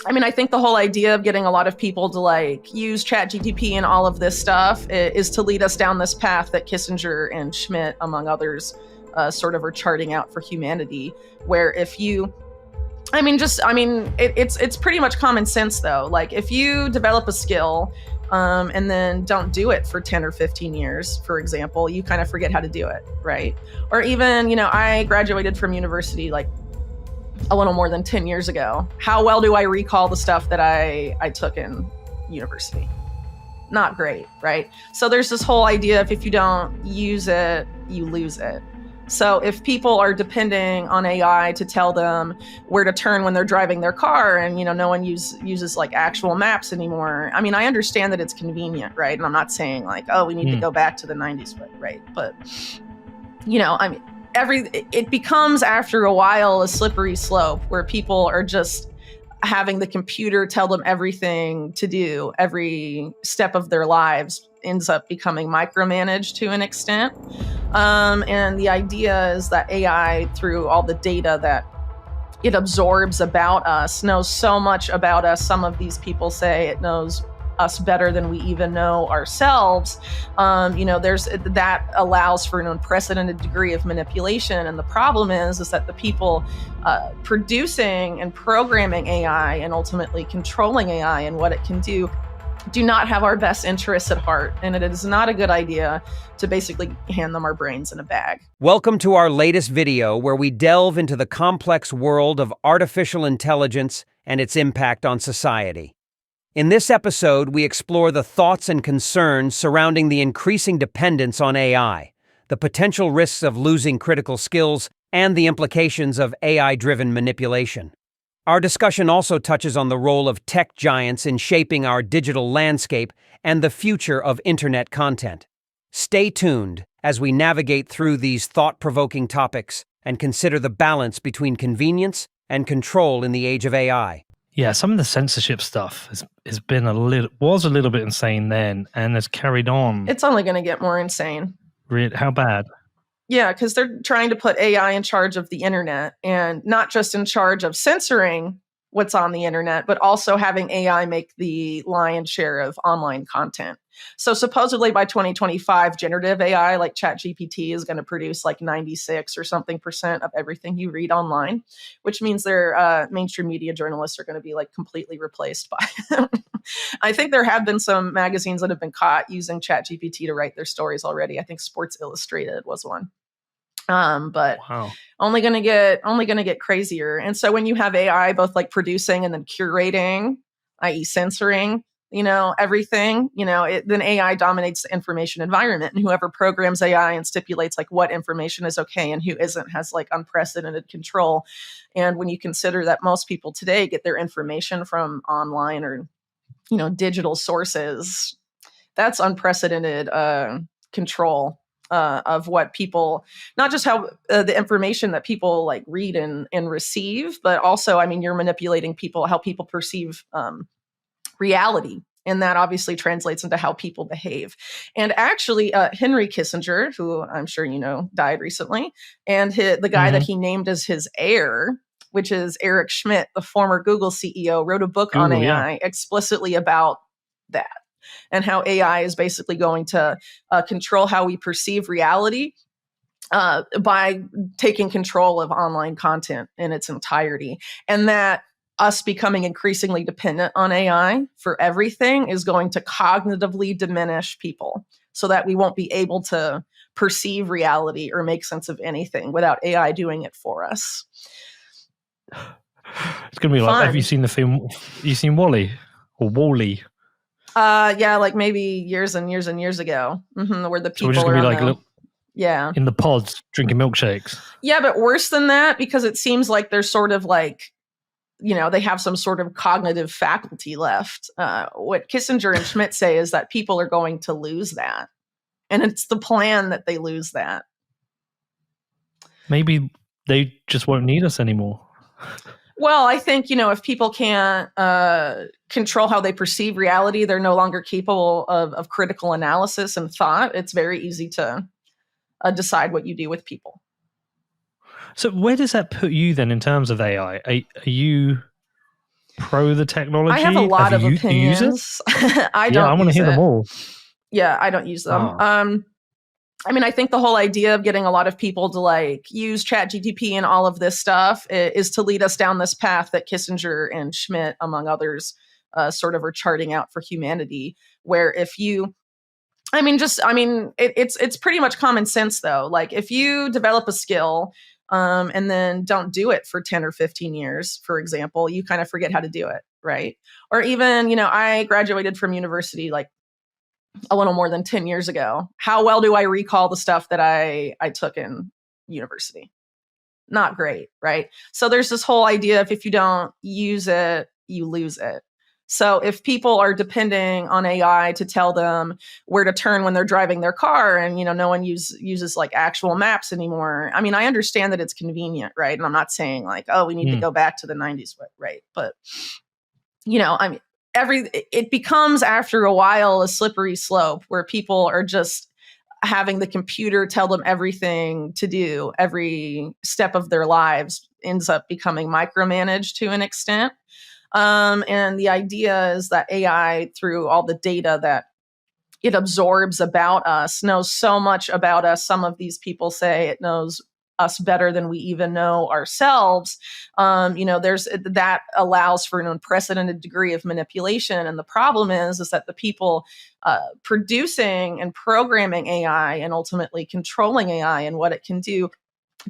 I mean, I think the whole idea of getting a lot of people to like use ChatGPT and all of this stuff is to lead us down this path that Kissinger and Schmidt, among others, sort of are charting out for humanity. Where if you, it's pretty much common sense though. Like if you develop a skill and then don't do it for 10 or 15 years, for example, you kind of forget how to do it, right? Or even, I graduated from university like a little more than 10 years ago. How well do I recall the stuff that I took in university? Not great, right? So there's this whole idea of if you don't use it, you lose it. So if people are depending on AI to tell them where to turn when they're driving their car and, no one uses like actual maps anymore. I mean, I understand that it's convenient, right? And I'm not saying like, oh, we need to go back to the 90s, right? But, it becomes after a while a slippery slope where people are just having the computer tell them everything to do. Every step of their lives ends up becoming micromanaged to an extent. And the idea is that AI, through all the data that it absorbs about us, knows so much about us. Some of these people say it knows us better than we even know ourselves. That allows for an unprecedented degree of manipulation. And the problem is that the people producing and programming AI and ultimately controlling AI and what it can do not have our best interests at heart. And it is not a good idea to basically hand them our brains in a bag. Welcome to our latest video where we delve into the complex world of artificial intelligence and its impact on society. In this episode, we explore the thoughts and concerns surrounding the increasing dependence on AI, the potential risks of losing critical skills, and the implications of AI-driven manipulation. Our discussion also touches on the role of tech giants in shaping our digital landscape and the future of internet content. Stay tuned as we navigate through these thought-provoking topics and consider the balance between convenience and control in the age of AI. Yeah, some of the censorship stuff was a little bit insane then and has carried on. It's only going to get more insane. How bad? Yeah, because they're trying to put AI in charge of the internet, and not just in charge of censoring what's on the internet, but also having AI make the lion's share of online content. So supposedly by 2025, generative AI like ChatGPT is going to produce like 96 or something % of everything you read online, which means their mainstream media journalists are going to be like completely replaced by them. I think there have been some magazines that have been caught using ChatGPT to write their stories already. I think Sports Illustrated was one. But wow. only going to get crazier. And so when you have AI both like producing and then curating, i.e. censoring, everything, then AI dominates the information environment, and whoever programs AI and stipulates like what information is okay and who isn't has like unprecedented control. And when you consider that most people today get their information from online or, digital sources, that's unprecedented control of what people, not just how the information that people like read and receive, but also, you're manipulating how people perceive reality. And that obviously translates into how people behave. And actually, Henry Kissinger, who I'm sure died recently, and the guy that he named as his heir, which is Eric Schmidt, the former Google CEO, wrote a book on AI explicitly about that, and how AI is basically going to control how we perceive reality by taking control of online content in its entirety. And that us becoming increasingly dependent on AI for everything is going to cognitively diminish people so that we won't be able to perceive reality or make sense of anything without AI doing it for us. It's going to be like, have you seen the film? You seen WALL-E or WALL-E? Yeah, like maybe years and years and years ago, where the people so we're just gonna be like in the pods drinking milkshakes. Yeah, but worse than that, because it seems like they're sort of like, they have some sort of cognitive faculty left. What Kissinger and Schmidt say is that people are going to lose that, and it's the plan that they lose that. Maybe they just won't need us anymore. Well, I think, if people can't control how they perceive reality, they're no longer capable of critical analysis and thought. It's very easy to decide what you do with people. So where does that put you then in terms of AI? Are you pro the technology? I have a lot of do you use it? opinions. I Yeah, I don't want to use hear them it. all. Yeah, I don't use them. Oh. I mean, I think the whole idea of getting a lot of people to like use ChatGPT and all of this stuff is to lead us down this path that Kissinger and Schmidt, among others, sort of are charting out for humanity. Where if you, it's pretty much common sense though. Like if you develop a skill and then don't do it for 10 or 15 years, for example, you kind of forget how to do it, right? Or even, I graduated from university like a little more than 10 years ago. How well do I recall the stuff that I took in university? Not great, right? So there's this whole idea of if you don't use it, you lose it. So if people are depending on AI to tell them where to turn when they're driving their car and no one uses like actual maps anymore. I mean, I understand that it's convenient, right? And I'm not saying like, oh, we need to go back to the 90s, right? But I mean, it becomes after a while a slippery slope where people are just having the computer tell them everything to do. Every step of their lives ends up becoming micromanaged to an extent. And the idea is that AI, through all the data that it absorbs about us, knows so much about us. Some of these people say it knows us better than we even know ourselves. There's that allows for an unprecedented degree of manipulation. And the problem is that the people producing and programming AI and ultimately controlling AI and what it can do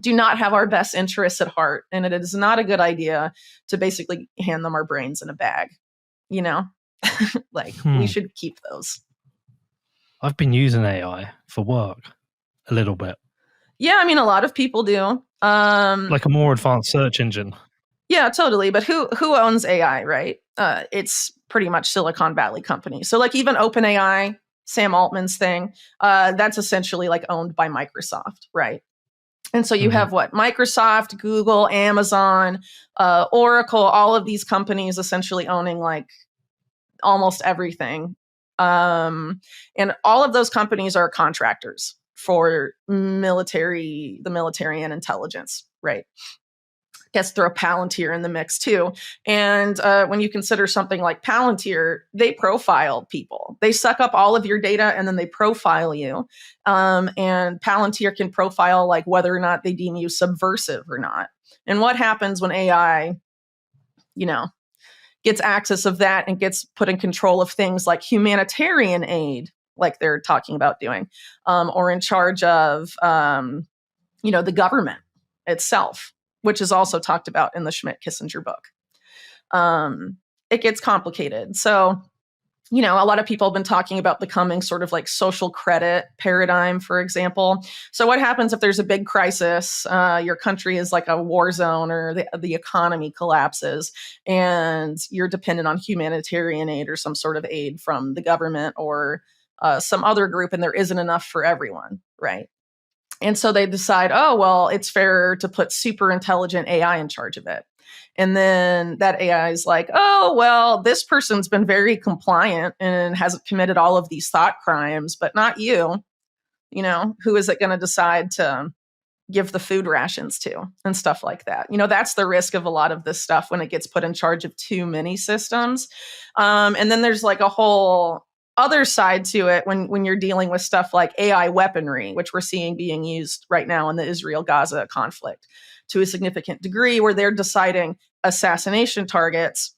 not have our best interests at heart. And it is not a good idea to basically hand them our brains in a bag, we should keep those. I've been using AI for work a little bit. Yeah, I mean, a lot of people do. Like a more advanced search engine. Yeah, totally. But who owns AI, right? It's pretty much Silicon Valley companies. So like even OpenAI, Sam Altman's thing, that's essentially like owned by Microsoft, right? And so you have what? Microsoft, Google, Amazon, Oracle, all of these companies essentially owning like almost everything. And all of those companies are contractors for the military and intelligence, right? Guess throw Palantir in the mix too. And when you consider something like Palantir, they profile people. They suck up all of your data and then they profile you. And Palantir can profile like whether or not they deem you subversive or not. And what happens when AI, gets access of that and gets put in control of things like humanitarian aid, like they're talking about doing, or in charge of, the government itself, which is also talked about in the Schmidt-Kissinger book. It gets complicated. So, a lot of people have been talking about the coming sort of like social credit paradigm, for example. So what happens if there's a big crisis, your country is like a war zone or the economy collapses and you're dependent on humanitarian aid or some sort of aid from the government or some other group and there isn't enough for everyone, right? And so they decide, oh, well, it's fairer to put super intelligent AI in charge of it. And then that AI is like, oh, well, this person's been very compliant and hasn't committed all of these thought crimes, but not you. Who is it going to decide to give the food rations to and stuff like that? That's the risk of a lot of this stuff when it gets put in charge of too many systems. And then there's like a whole other side to it when you're dealing with stuff like AI weaponry, which we're seeing being used right now in the Israel-Gaza conflict to a significant degree, where they're deciding assassination targets,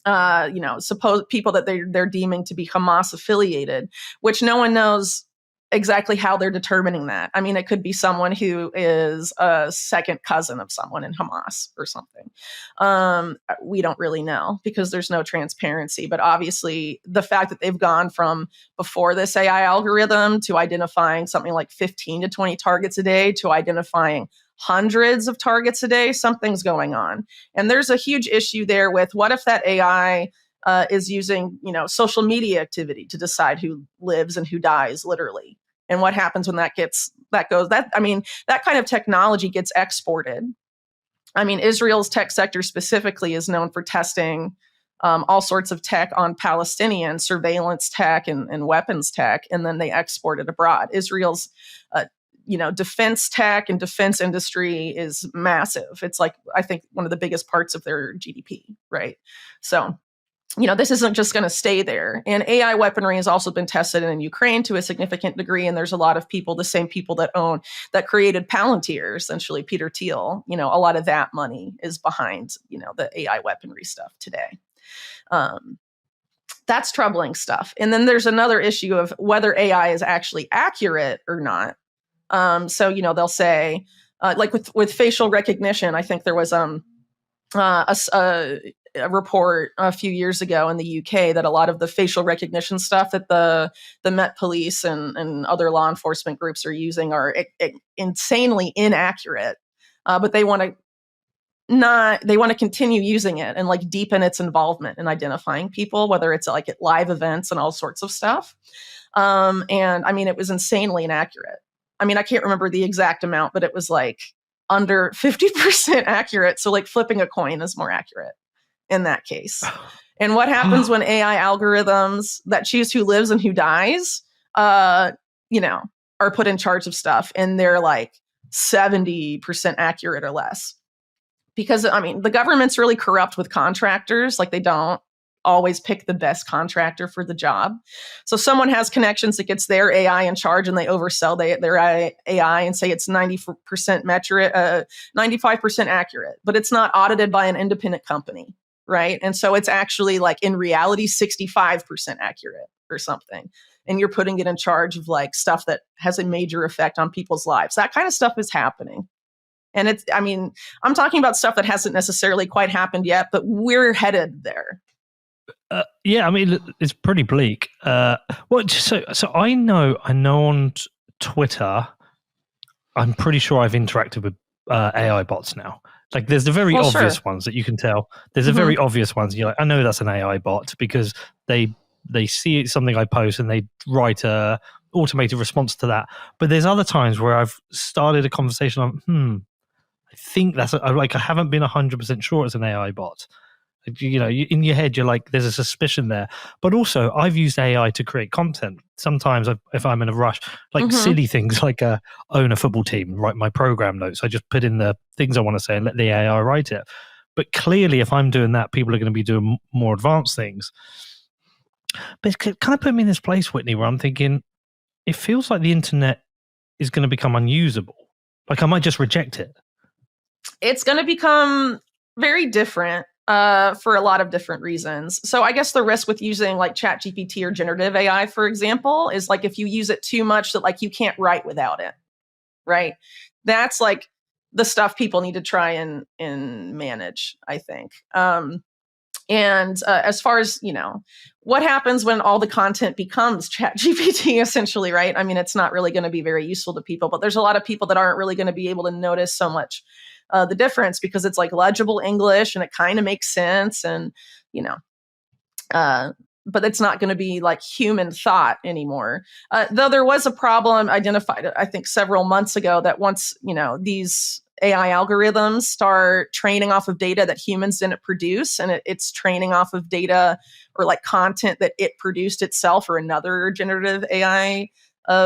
suppose people that they're deeming to be Hamas affiliated, which no one knows exactly how they're determining that. I mean, it could be someone who is a second cousin of someone in Hamas or something. We don't really know because there's no transparency. But obviously, the fact that they've gone from before this AI algorithm to identifying something like 15 to 20 targets a day to identifying hundreds of targets a day, something's going on. And there's a huge issue there with what if that AI is using, social media activity to decide who lives and who dies, literally. And what happens when that kind of technology gets exported. I mean, Israel's tech sector specifically is known for testing all sorts of tech on Palestinians, surveillance tech and weapons tech, and then they export it abroad. Israel's defense tech and defense industry is massive. It's like, I think, one of the biggest parts of their GDP, right? So, this isn't just going to stay there. And AI weaponry has also been tested in Ukraine to a significant degree. And there's a lot of people, the same people that created Palantir, essentially Peter Thiel, a lot of that money is behind, the AI weaponry stuff today. That's troubling stuff. And then there's another issue of whether AI is actually accurate or not. So, they'll say, like with facial recognition, I think there was a report a few years ago in the UK that a lot of the facial recognition stuff that the Met Police and other law enforcement groups are using are insanely inaccurate. But they want to continue using it and like deepen its involvement in identifying people, whether it's like at live events and all sorts of stuff. And I mean, it was insanely inaccurate. I mean, I can't remember the exact amount, but it was like under 50% accurate. So like flipping a coin is more accurate in that case. And what happens when AI algorithms that choose who lives and who dies, are put in charge of stuff and they're like 70% accurate or less? Because, I mean, the government's really corrupt with contractors. Like, they don't always pick the best contractor for the job. So someone has connections that gets their AI in charge and they oversell their AI and say it's 90% 95% accurate, but it's not audited by an independent company, right? And so it's actually like in reality 65% accurate or something. And you're putting it in charge of like stuff that has a major effect on people's lives. That kind of stuff is happening. And I'm talking about stuff that hasn't necessarily quite happened yet, but we're headed there. Yeah, I mean, it's pretty bleak. So I know on Twitter, I'm pretty sure I've interacted with AI bots now. Like, there's the very obvious ones that you can tell. There's the very obvious ones. You're like, I know that's an AI bot because they see something I post and they write a automated response to that. But there's other times where I've started a conversation on, I think I haven't been 100% sure it's an AI bot. In your head, you're like, there's a suspicion there. But also, I've used AI to create content. Sometimes if I'm in a rush, like silly things like own a football team, write my program notes. I just put in the things I want to say and let the AI write it. But clearly, if I'm doing that, people are going to be doing more advanced things. But it kind of put me in this place, Whitney, where I'm thinking, it feels like the internet is going to become unusable. Like, I might just reject it. It's going to become very different for a lot of different reasons. So I guess the risk with using like ChatGPT or generative AI, for example, is like if you use it too much that like you can't write without it, right? That's like the stuff people need to try and manage, I think. As far as, what happens when all the content becomes ChatGPT, essentially, right? I mean, it's not really going to be very useful to people, but there's a lot of people that aren't really going to be able to notice so much the difference because it's like legible English and it kind of makes sense and, but it's not going to be like human thought anymore. Though there was a problem identified, I think, several months ago that once, these AI algorithms start training off of data that humans didn't produce, and it's training off of data or like content that it produced itself or another generative AI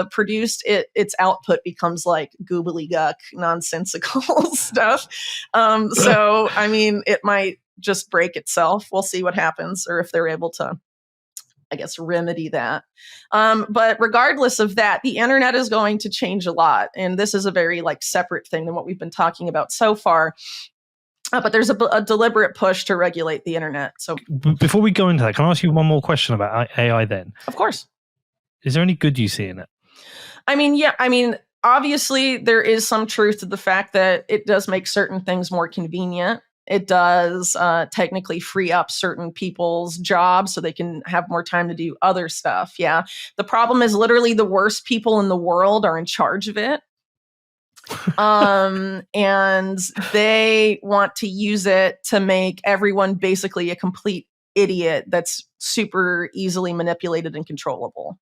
produced, its output becomes like gobbledygook, nonsensical stuff. So, I mean, it might just break itself. We'll see what happens, or if they're able to, I guess, remedy that. But regardless of that, the internet is going to change a lot. And this is a very like separate thing than what we've been talking about so far. But there's a deliberate push to regulate the internet. So before we go into that, can I ask you one more question about AI then? Of course. Is there any good you see in it? I mean, obviously there is some truth to the fact that it does make certain things more convenient. It does technically free up certain people's jobs so they can have more time to do other stuff. Yeah. The problem is literally the worst people in the world are in charge of it. And they want to use it to make everyone basically a complete idiot that's super easily manipulated and controllable.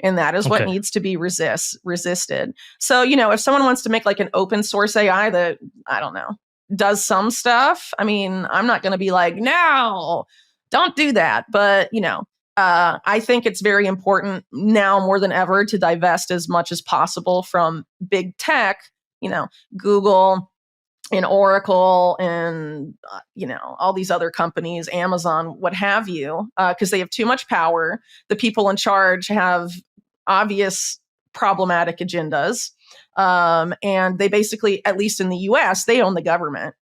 And that is what needs to be resisted. So, if someone wants to make like an open source AI that, I don't know, does some stuff, I mean, I'm not going to be like, no, don't do that. But, I think it's very important now more than ever to divest as much as possible from big tech, Google and Oracle and, all these other companies, Amazon, what have you, because they have too much power. The people in charge have obvious problematic agendas. And they basically, at least in the US, they own the government.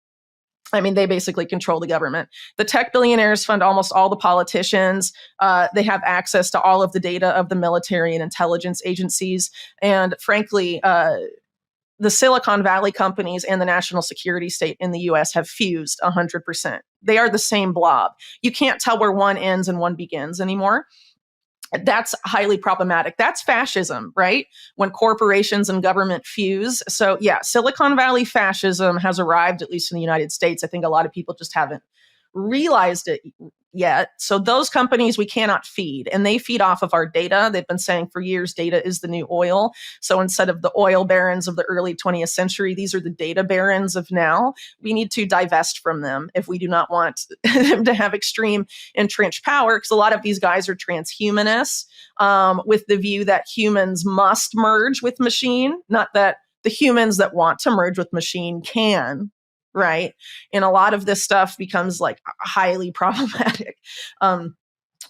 I mean, they basically control the government. The tech billionaires fund almost all the politicians. They have access to all of the data of the military and intelligence agencies. And frankly, the Silicon Valley companies and the national security state in the US have fused 100%. They are the same blob. You can't tell where one ends and one begins anymore. That's highly problematic. That's fascism, right? When corporations and government fuse. So yeah, Silicon Valley fascism has arrived, at least in the United States. I think a lot of people just haven't realized it yet. So those companies we cannot feed, and they feed off of our data. They've been saying for years, data is the new oil. So instead of the oil barons of the early 20th century, these are the data barons of now. We need to divest from them if we do not want them to have extreme entrenched power, because a lot of these guys are transhumanists with the view that humans must merge with machine, not that the humans that want to merge with machine can. Right. And a lot of this stuff becomes like highly problematic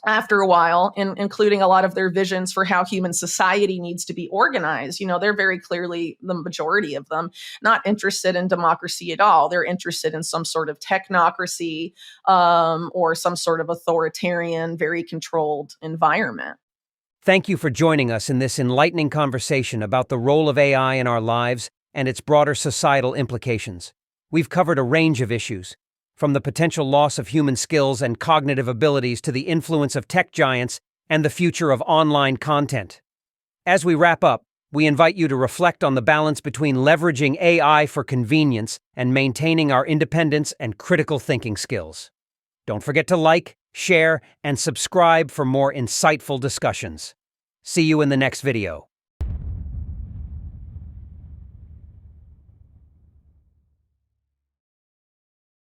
after a while, including a lot of their visions for how human society needs to be organized. They're very clearly, the majority of them, not interested in democracy at all. They're interested in some sort of technocracy or some sort of authoritarian, very controlled environment. Thank you for joining us in this enlightening conversation about the role of AI in our lives and its broader societal implications. We've covered a range of issues, from the potential loss of human skills and cognitive abilities to the influence of tech giants and the future of online content. As we wrap up, we invite you to reflect on the balance between leveraging AI for convenience and maintaining our independence and critical thinking skills. Don't forget to like, share, and subscribe for more insightful discussions. See you in the next video.